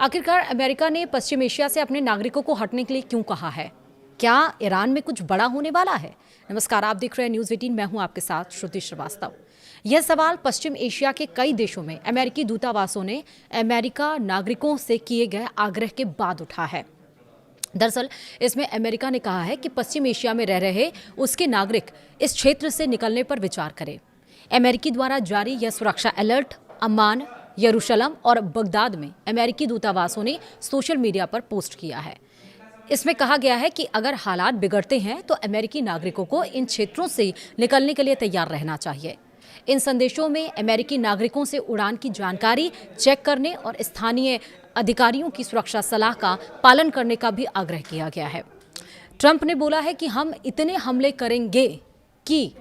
आखिरकार अमेरिका ने पश्चिम एशिया से अपने नागरिकों को हटने के लिए क्यों कहा है? क्या ईरान में कुछ बड़ा होने वाला है? नमस्कार, आप देख रहे हैं न्यूज़ 18। मैं हूं आपके साथ श्रुति श्रीवास्तव। यह सवाल पश्चिम एशिया के कई देशों में अमेरिकी दूतावासों ने अमेरिका नागरिकों से किए गए आग्रह के बाद उठा है। दरअसल इसमें अमेरिका ने कहा है कि पश्चिम एशिया में रह रहे उसके नागरिक इस क्षेत्र से निकलने पर विचार करें। अमेरिकी द्वारा जारी यह सुरक्षा अलर्ट अम्मान, यरूशलम और बगदाद में अमेरिकी दूतावासों ने सोशल मीडिया पर पोस्ट किया है। इसमें कहा गया है कि अगर हालात बिगड़ते हैं तो अमेरिकी नागरिकों को इन क्षेत्रों से निकलने के लिए तैयार रहना चाहिए। इन संदेशों में अमेरिकी नागरिकों से उड़ान की जानकारी चेक करने और स्थानीय अधिकारियों की सुरक्षा सलाह का पालन करने का भी आग्रह किया गया है। ट्रंप ने बोला है कि हम इतने हमले करेंगे कि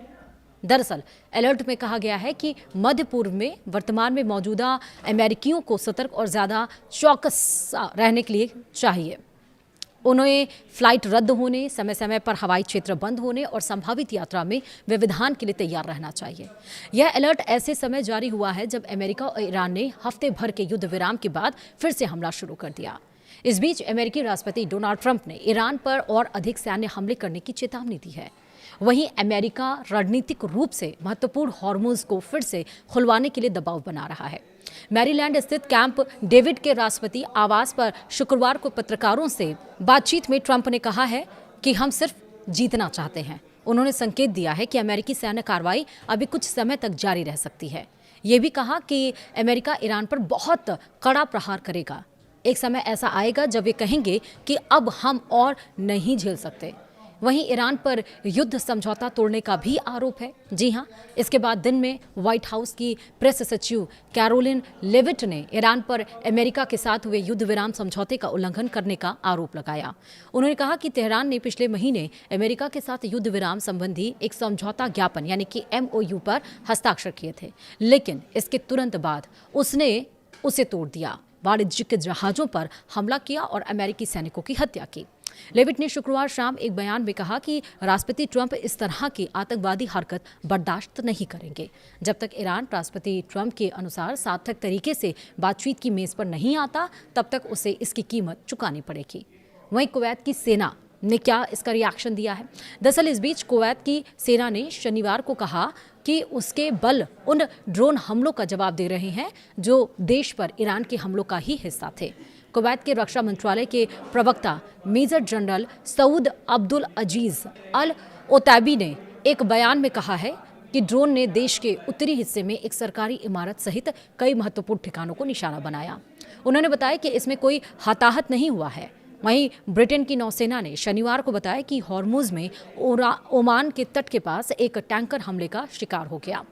दरअसल अलर्ट में कहा गया है कि मध्य पूर्व में वर्तमान में मौजूदा अमेरिकियों को सतर्क और ज़्यादा चौकस रहने के लिए चाहिए। उन्हें फ्लाइट रद्द होने, समय समय पर हवाई क्षेत्र बंद होने और संभावित यात्रा में व्यवधान के लिए तैयार रहना चाहिए। यह अलर्ट ऐसे समय जारी हुआ है जब अमेरिका और ईरान ने हफ्ते भर के युद्ध विराम के बाद फिर से हमला शुरू कर दिया। इस बीच अमेरिकी राष्ट्रपति डोनाल्ड ट्रंप ने ईरान पर और अधिक सैन्य हमले करने की चेतावनी दी है। वहीं अमेरिका रणनीतिक रूप से महत्वपूर्ण हॉर्मुज को फिर से खुलवाने के लिए दबाव बना रहा है। मैरीलैंड स्थित कैंप डेविड के राष्ट्रपति आवास पर शुक्रवार को पत्रकारों से बातचीत में ट्रंप ने कहा है कि हम सिर्फ जीतना चाहते हैं। उन्होंने संकेत दिया है कि अमेरिकी सैन्य कार्रवाई अभी कुछ समय तक जारी रह सकती है। ये भी कहा कि अमेरिका ईरान पर बहुत कड़ा प्रहार करेगा। एक समय ऐसा आएगा जब वे कहेंगे कि अब हम और नहीं झेल सकते। वहीं ईरान पर युद्ध समझौता तोड़ने का भी आरोप है। जी हां, इसके बाद दिन में व्हाइट हाउस की प्रेस सचिव कैरोलिन लेविट ने ईरान पर अमेरिका के साथ हुए युद्ध विराम समझौते का उल्लंघन करने का आरोप लगाया। उन्होंने कहा कि तेहरान ने पिछले महीने अमेरिका के साथ युद्ध विराम संबंधी एक समझौता ज्ञापन यानी कि MOU पर हस्ताक्षर किए थे, लेकिन इसके तुरंत बाद उसने उसे तोड़ दिया, वाणिज्यिक जहाजों पर हमला किया और अमेरिकी सैनिकों की हत्या की। लेविट ने शुक्रवार शाम एक बयान में कहा कि राष्ट्रपति ट्रंप इस तरह की आतंकवादी हरकत बर्दाश्त नहीं करेंगे। जब तक ईरान राष्ट्रपति ट्रंप के अनुसार सार्थक तरीके से बातचीत की मेज पर नहीं आता, तब तक उसे इसकी कीमत चुकानी पड़ेगी। वहीं कुवैत की सेना ने क्या इसका रिएक्शन दिया है? दरअसल इस बीच कुवैत की सेना ने शनिवार को कहा कि उसके बल उन ड्रोन हमलों का जवाब दे रहे हैं जो देश पर ईरान के हमलों का ही हिस्सा थे। कुवैत के रक्षा मंत्रालय के प्रवक्ता मेजर जनरल सऊद अब्दुल अजीज अल ओतैबी ने एक बयान में कहा है कि ड्रोन ने देश के उत्तरी हिस्से में एक सरकारी इमारत सहित कई महत्वपूर्ण ठिकानों को निशाना बनाया। उन्होंने बताया कि इसमें कोई हताहत नहीं हुआ है। वहीं ब्रिटेन की नौसेना ने शनिवार को बताया कि हॉर्मुज में ओमान के तट के पास एक टैंकर हमले का शिकार हो गया,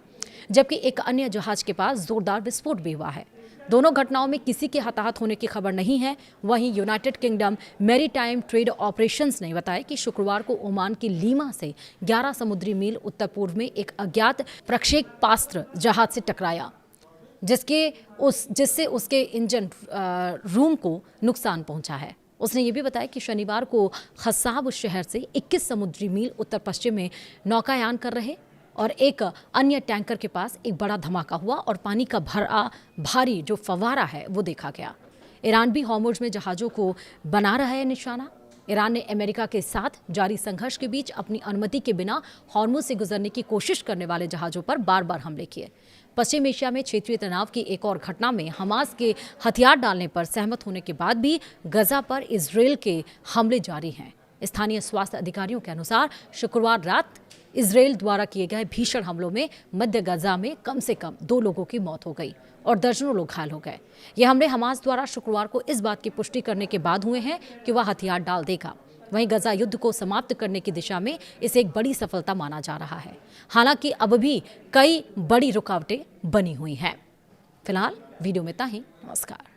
जबकि एक अन्य जहाज के पास जोरदार विस्फोट भी हुआ है। दोनों घटनाओं में किसी के हताहत होने की खबर नहीं है। वहीं United kingdom maritime trade operations ने बताया कि शुक्रवार को ओमान की लीमा से 11 समुद्री मील उत्तर पूर्व में एक अज्ञात प्रक्षेपास्त्र जहाज से टकराया, जिससे उसके इंजन रूम को नुकसान पहुंचा है। उसने ये भी बताया कि शनिवार को खसाब शहर से 21 समुद्री मील उत्तर पश्चिम में नौकायान कर रहे और एक अन्य टैंकर के पास एक बड़ा धमाका हुआ और पानी का भारी जो फव्वारा है वो देखा गया। ईरान भी हॉर्मुज में जहाज़ों को बना रहा है निशाना। ईरान ने अमेरिका के साथ जारी संघर्ष के बीच अपनी अनुमति के बिना हॉर्मुज से गुजरने की कोशिश करने वाले जहाज़ों पर बार बार हमले किए। पश्चिम एशिया में क्षेत्रीय तनाव की एक और घटना में हमास के हथियार डालने पर सहमत होने के बाद भी गजा पर इजरायल के हमले जारी हैं। स्थानीय स्वास्थ्य अधिकारियों के अनुसार शुक्रवार रात इजरायल द्वारा किए गए भीषण हमलों में मध्य गजा में कम से कम 2 लोगों की मौत हो गई और दर्जनों लोग घायल हो गए। ये हमले हमास द्वारा शुक्रवार को इस बात की पुष्टि करने के बाद हुए हैं कि वह हथियार डाल देगा। वहीं गजा युद्ध को समाप्त करने की दिशा में इसे एक बड़ी सफलता माना जा रहा है। हालांकि अब भी कई बड़ी रुकावटें बनी हुई हैं। फिलहाल वीडियो में इतना ही। नमस्कार।